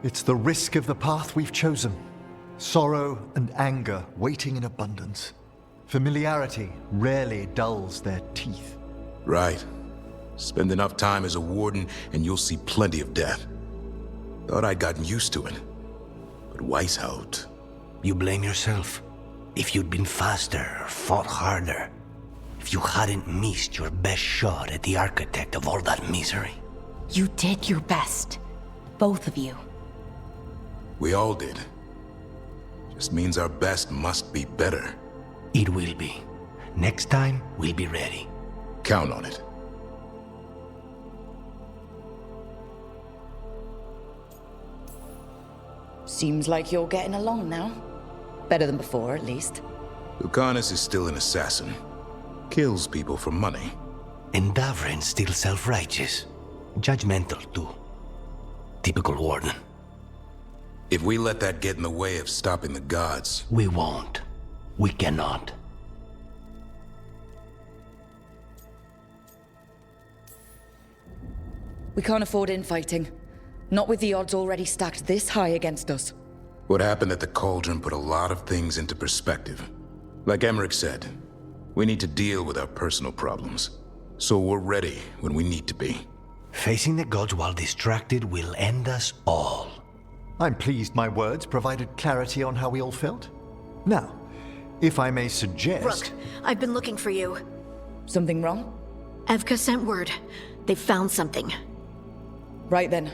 It's the risk of the path we've chosen. Sorrow and anger waiting in abundance. Familiarity rarely dulls their teeth. Right. Spend enough time as a warden and you'll see plenty of death. Thought I'd gotten used to it. But Weishaupt... You blame yourself. If you'd been faster or fought harder. If you hadn't missed your best shot at the architect of all that misery. You did your best. Both of you. We all did. Just means our best must be better. It will be. Next time, we'll be ready. Count on it. Seems like you're getting along now. Better than before, at least. Lucanus is still an assassin. Kills people for money. And Davren's still self-righteous. Judgmental, too. Typical warden. If we let that get in the way of stopping the gods... We won't. We cannot. We can't afford infighting. Not with the odds already stacked this high against us. What happened at the Cauldron put a lot of things into perspective. Like Emmerich said, we need to deal with our personal problems. So we're ready when we need to be. Facing the gods while distracted will end us all. I'm pleased my words provided clarity on how we all felt. Now, if I may suggest... Rook, I've been looking for you. Something wrong? Evka sent word. They found something. Right then.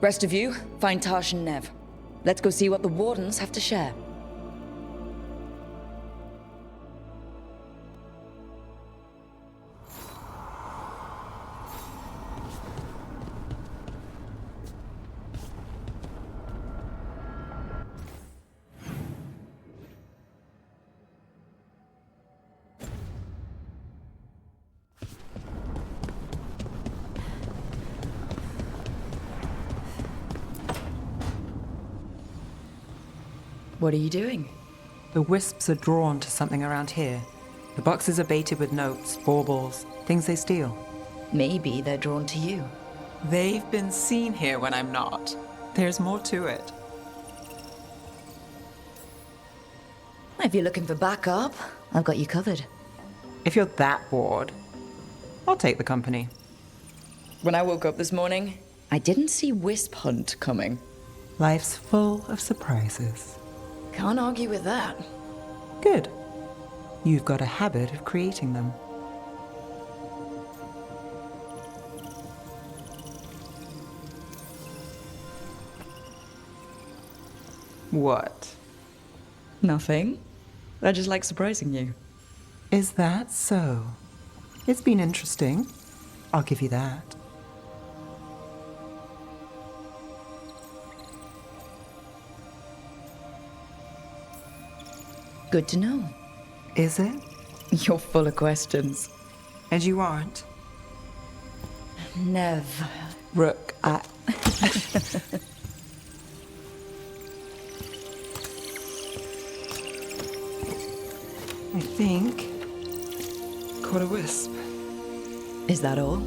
Rest of you, find Tash and Nev. Let's go see what the Wardens have to share. What are you doing? The wisps are drawn to something around here. The boxes are baited with notes, baubles, things they steal. Maybe they're drawn to you. They've been seen here when I'm not. There's more to it. If you're looking for backup, I've got you covered. If you're that bored, I'll take the company. When I woke up this morning, I didn't see Wisp Hunt coming. Life's full of surprises. Can't argue with that. Good. You've got a habit of creating them. What? Nothing. I just like surprising you. Is that so? It's been interesting. I'll give you that. Good to know. Is it? You're full of questions. And you aren't? Nev. Rook, I think... caught a wisp. Is that all?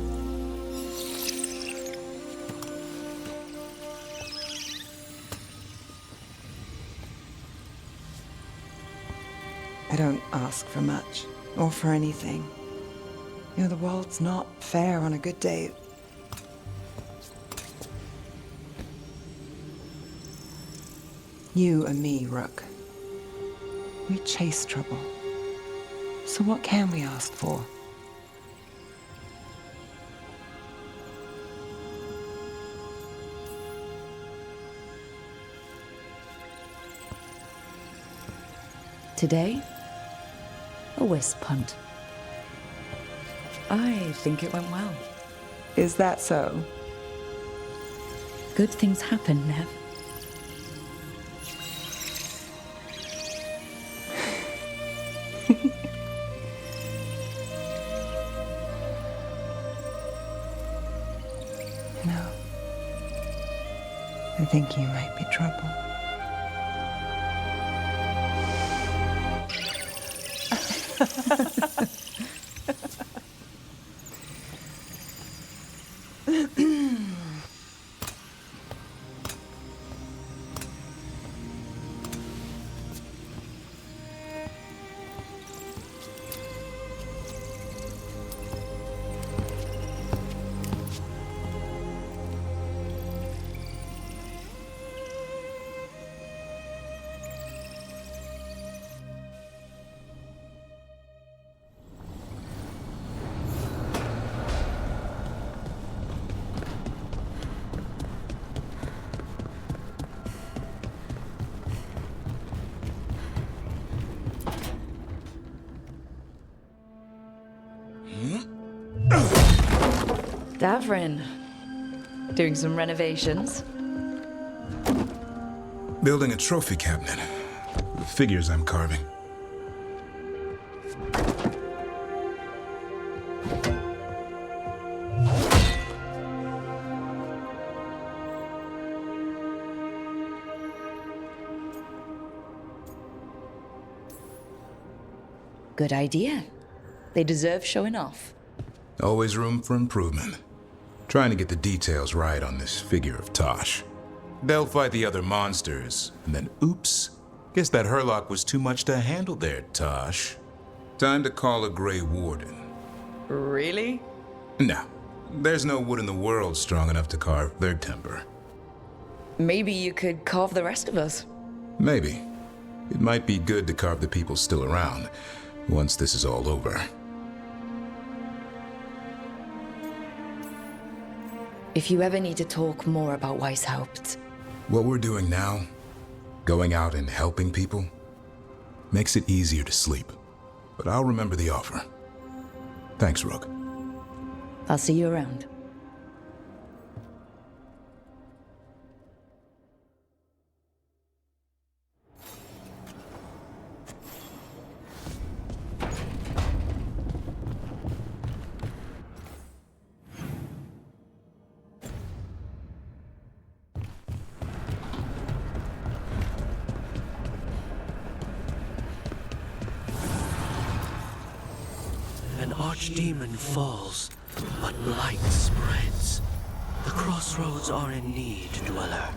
I don't ask for much, or for anything. You know, the world's not fair on a good day. You and me, Rook. We chase trouble. So what can we ask for? Today, a wisp hunt. I think it went well. Is that so? Good things happen, Nev. No. I think you might be trouble. Davrin. Doing some renovations. Building a trophy cabinet. The figures I'm carving. Good idea. They deserve showing off. Always room for improvement. Trying to get the details right on this figure of Tosh. They'll fight the other monsters, and then oops. Guess that Herlock was too much to handle there, Tosh. Time to call a Grey Warden. Really? No. There's no wood in the world strong enough to carve their temper. Maybe you could carve the rest of us. Maybe. It might be good to carve the people still around, once this is all over. If you ever need to talk more about Weishaupt, What we're doing now, going out and helping people, makes it easier to sleep. But I'll remember the offer. Thanks, Rook. I'll see you around. An archdemon falls, but light spreads. The crossroads are in need, dweller.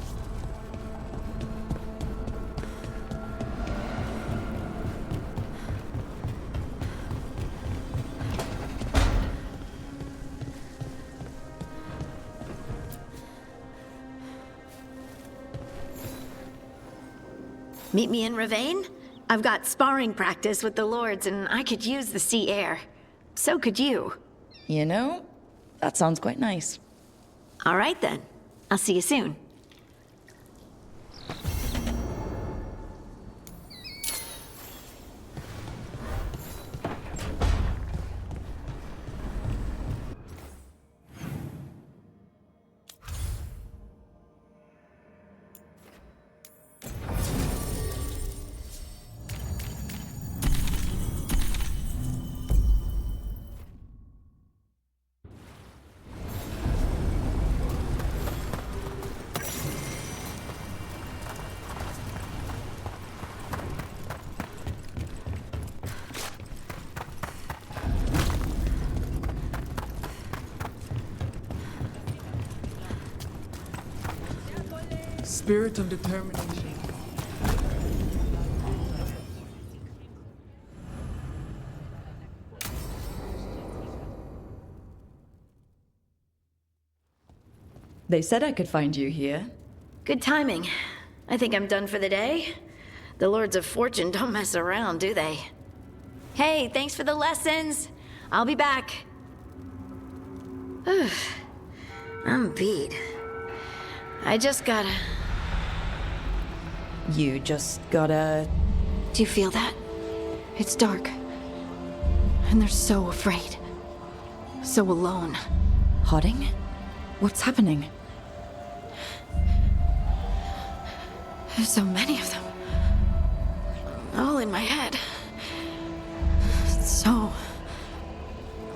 Meet me in Ravane? I've got sparring practice with the lords and I could use the sea air. So could you. You know, that sounds quite nice. All right then. I'll see you soon. Spirit of determination. They said I could find you here. Good timing. I think I'm done for the day. The Lords of Fortune don't mess around, do they? Hey, thanks for the lessons. I'll be back. I'm beat. I just gotta... You just gotta... Do you feel that? It's dark. And they're so afraid. So alone. Hodding? What's happening? There's so many of them. All in my head. So...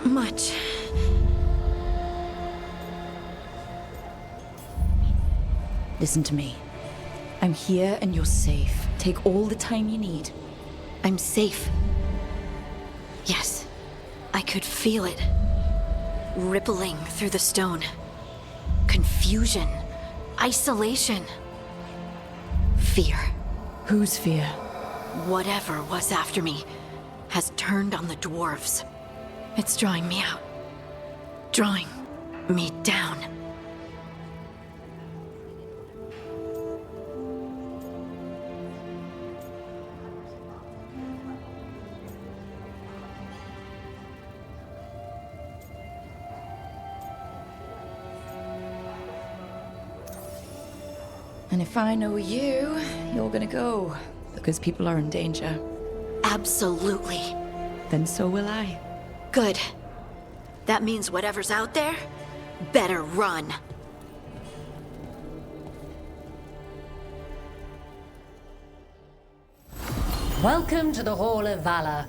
much. Listen to me. I'm here and you're safe. Take all the time you need. I'm safe. Yes, I could feel it. Rippling through the stone. Confusion. Isolation. Fear. Whose fear? Whatever was after me has turned on the dwarves. It's drawing me out. Drawing me down. And if I know you, you're gonna go. Because people are in danger. Absolutely. Then so will I. Good. That means whatever's out there better run. Welcome to the Hall of Valor.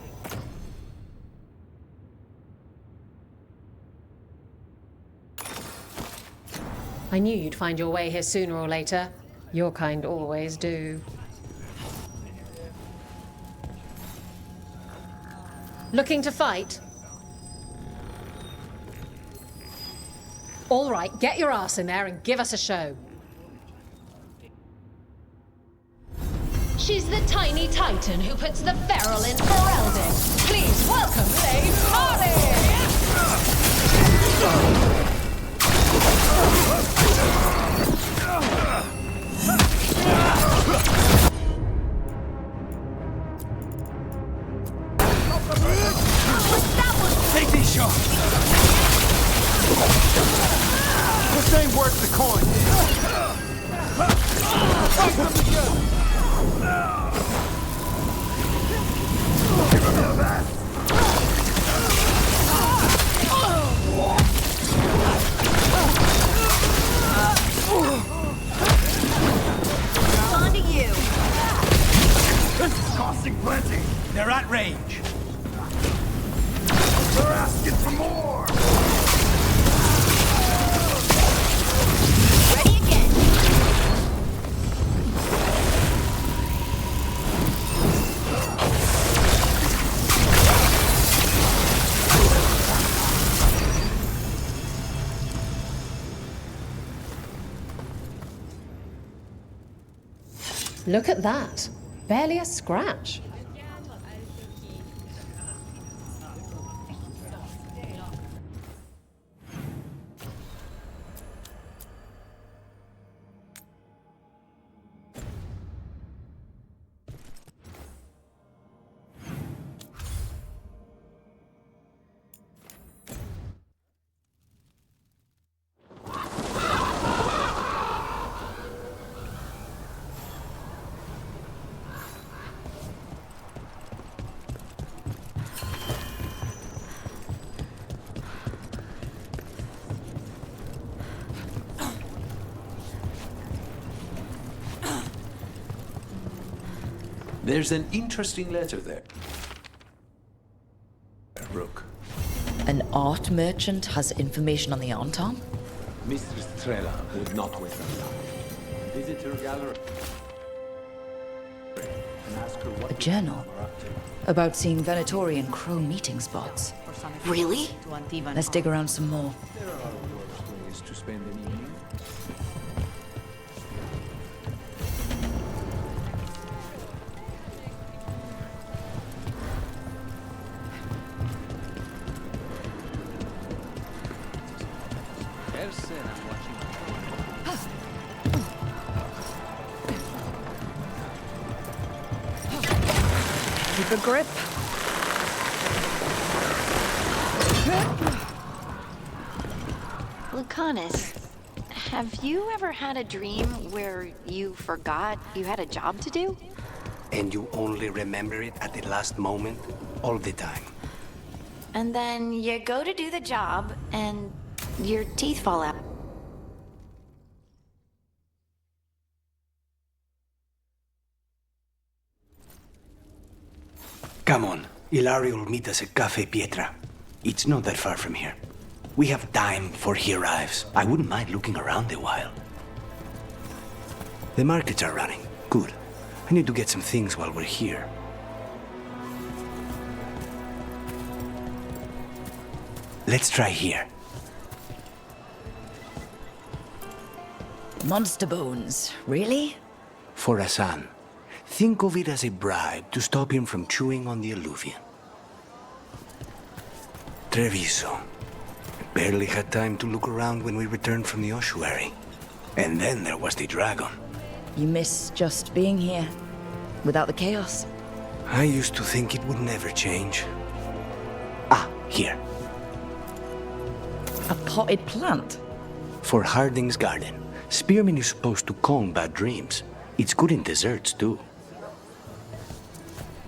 I knew you'd find your way here sooner or later. Your kind always do. Looking to fight? All right, get your ass in there and give us a show. She's the tiny titan who puts the feral in Ferelden. Please welcome Lady Harley! Take these shots! This ain't worth the coin. Fight them together. Give him your best. On to you. This is costing plenty. They're at range. They're asking for more. Ready again. Look at that. Barely a scratch. There's an interesting letter there. Rook. An art merchant has information on the Anton? Mistress Trella would not waste her time. Visit her gallery and ask her what A journal? About seeing Venatorian crow meeting spots. Really? Let's dig around some more. there are worse ways to spend an evening. Keep a grip. Lucanus, have you ever had a dream where you forgot you had a job to do? And you only remember it at the last moment, all the time. And then you go to do the job, and your teeth fall out. Come on, Ilario will meet us at Cafe Pietra. It's not that far from here. We have time before he arrives. I wouldn't mind looking around a while. The markets are running. Good. I need to get some things while we're here. Let's try here. Monster bones, really? For Hassan. Think of it as a bribe to stop him from chewing on the alluvian. Treviso. Barely had time to look around when we returned from the ossuary. And then there was the dragon. You miss just being here, without the chaos. I used to think it would never change. Ah, here. A potted plant? For Harding's garden. Spearmint is supposed to calm bad dreams. It's good in desserts, too.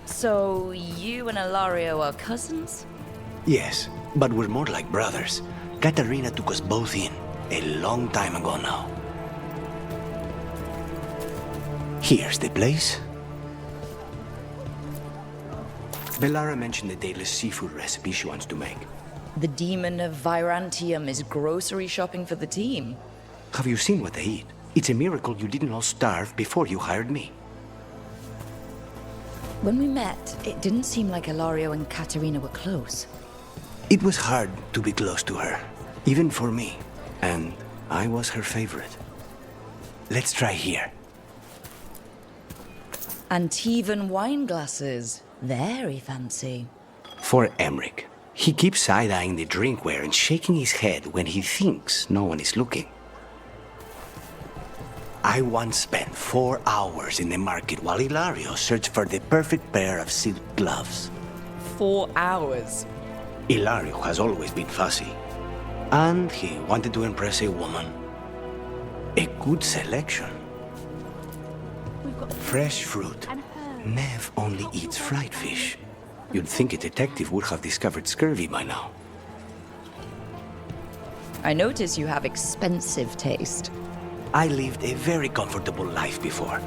So, you and Ilario are cousins? Yes, but we're more like brothers. Katarina took us both in, a long time ago now. Here's the place. Bellara mentioned the daily seafood recipe she wants to make. The demon of Virantium is grocery shopping for the team. Have you seen what they eat? It's a miracle you didn't all starve before you hired me. When we met, it didn't seem like Ilario and Katerina were close. It was hard to be close to her, even for me. And I was her favorite. Let's try here. Antivan wine glasses. Very fancy. For Emmerich. He keeps side-eyeing the drinkware and shaking his head when he thinks no one is looking. I once spent 4 hours in the market while Ilario searched for the perfect pair of silk gloves. 4 hours. Ilario has always been fussy. And he wanted to impress a woman. A good selection. Fresh fruit. Nev only eats fried fish. You'd think a detective would have discovered scurvy by now. I notice you have expensive taste. I lived a very comfortable life before.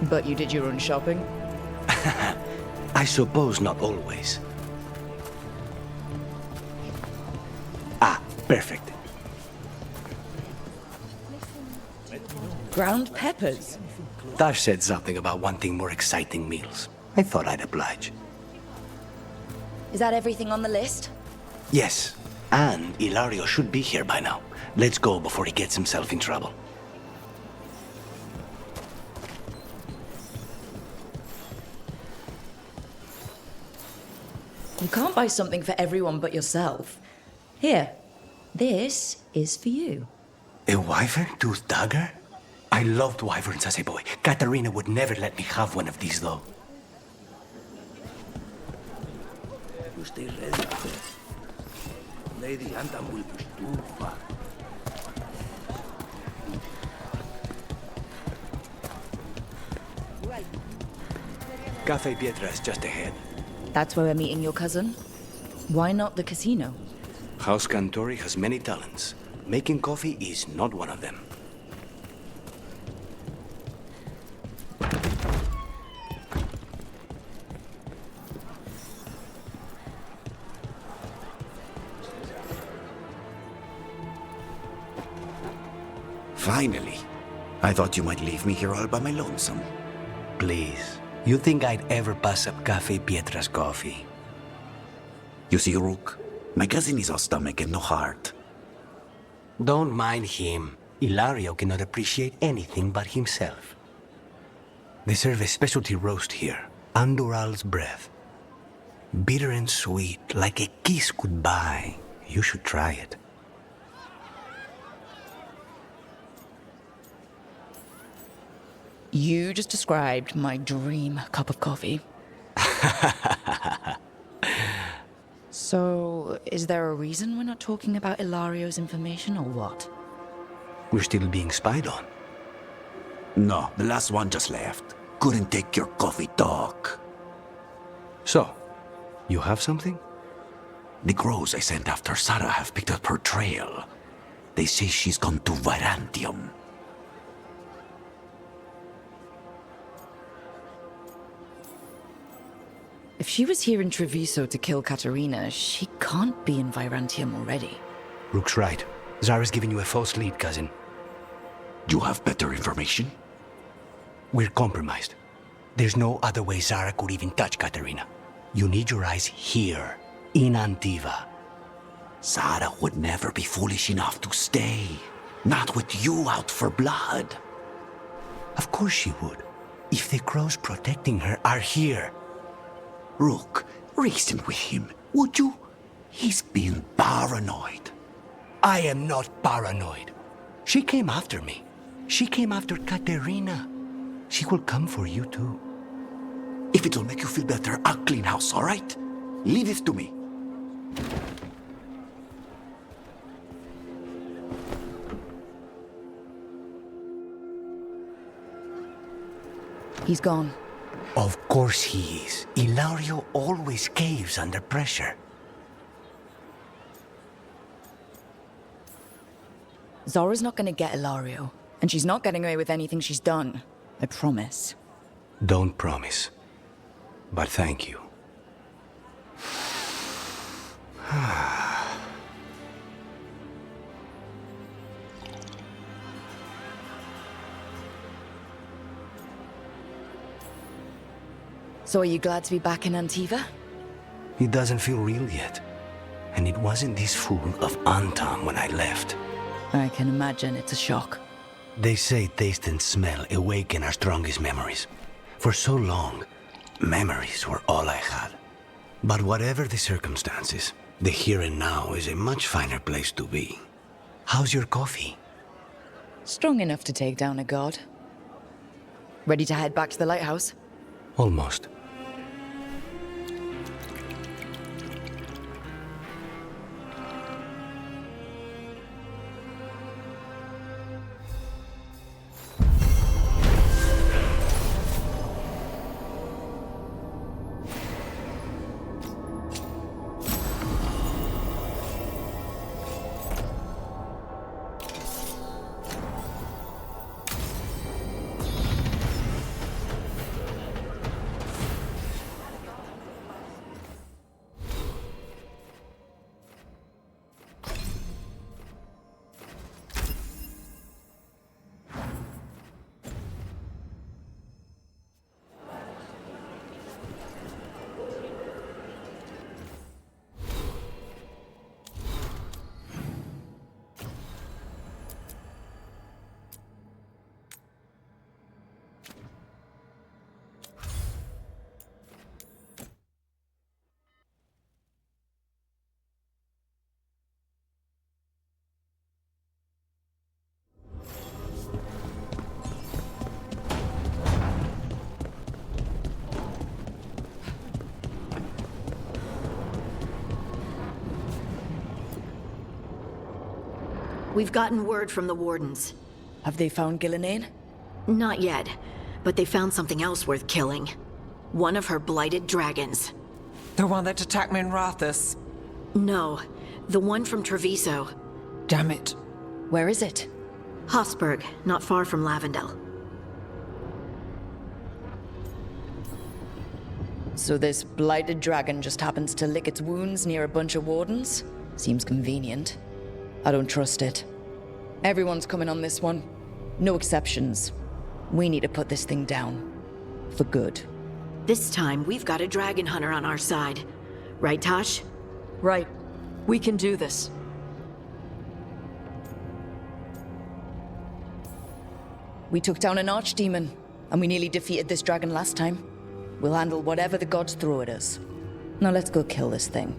But you did your own shopping? I suppose not always. Ah, perfect. Ground peppers. Tash said something about wanting more exciting meals. I thought I'd oblige. Is that everything on the list? Yes, and Ilario should be here by now. Let's go before he gets himself in trouble. You can't buy something for everyone but yourself. Here, this is for you. A wyvern-toothed dagger? I loved wyverns as a boy. Katarina would never let me have one of these, though. You stay ready. Lady Anthem will push too far. Cafe Pietra is just ahead. That's where we're meeting your cousin? Why not the casino? House Cantori has many talents. Making coffee is not one of them. Finally. I thought you might leave me here all by my lonesome. Please. You think I'd ever pass up Cafe Pietra's coffee? You see, Rook, my cousin is all stomach and no heart. Don't mind him. Ilario cannot appreciate anything but himself. They serve a specialty roast here, Andoral's breath. Bitter and sweet, like a kiss goodbye. You should try it. You just described my dream cup of coffee. So, is there a reason we're not talking about Ilario's information or what? We're still being spied on. No, the last one just left. Couldn't take your coffee talk. So, you have something? The crows I sent after Sarah have picked up her trail. They say she's gone to Virantium. If she was here in Treviso to kill Katerina, she can't be in Virantium already. Rook's right. Zara's giving you a false lead, cousin. You have better information? We're compromised. There's no other way Zara could even touch Katerina. You need your eyes here, in Antiva. Zara would never be foolish enough to stay. Not with you out for blood. Of course she would. If the crows protecting her are here. Rook, reason with him, would you? He's being paranoid. I am not paranoid. She came after me. She came after Katerina. She will come for you too. If it'll make you feel better, I'll clean house, all right? Leave this to me. He's gone. Of course he is. Ilario always caves under pressure. Zora's not gonna get Ilario, and she's not getting away with anything she's done. I promise. Don't promise. But thank you. So are you glad to be back in Antiva? It doesn't feel real yet. And it wasn't this fool of Anton when I left. I can imagine it's a shock. They say taste and smell awaken our strongest memories. For so long, memories were all I had. But whatever the circumstances, the here and now is a much finer place to be. How's your coffee? Strong enough to take down a god. Ready to head back to the lighthouse? Almost. We've gotten word from the Wardens. Have they found Gillenane? Not yet, but they found something else worth killing. One of her blighted dragons. The one that attacked me in Rathus. No, the one from Treviso. Damn it. Where is it? Hofsburg, not far from Lavendel. So this blighted dragon just happens to lick its wounds near a bunch of Wardens? Seems convenient. I don't trust it. Everyone's coming on this one. No exceptions. We need to put this thing down. For good. This time, we've got a dragon hunter on our side. Right, Tosh? Right. We can do this. We took down an archdemon, and we nearly defeated this dragon last time. We'll handle whatever the gods throw at us. Now let's go kill this thing.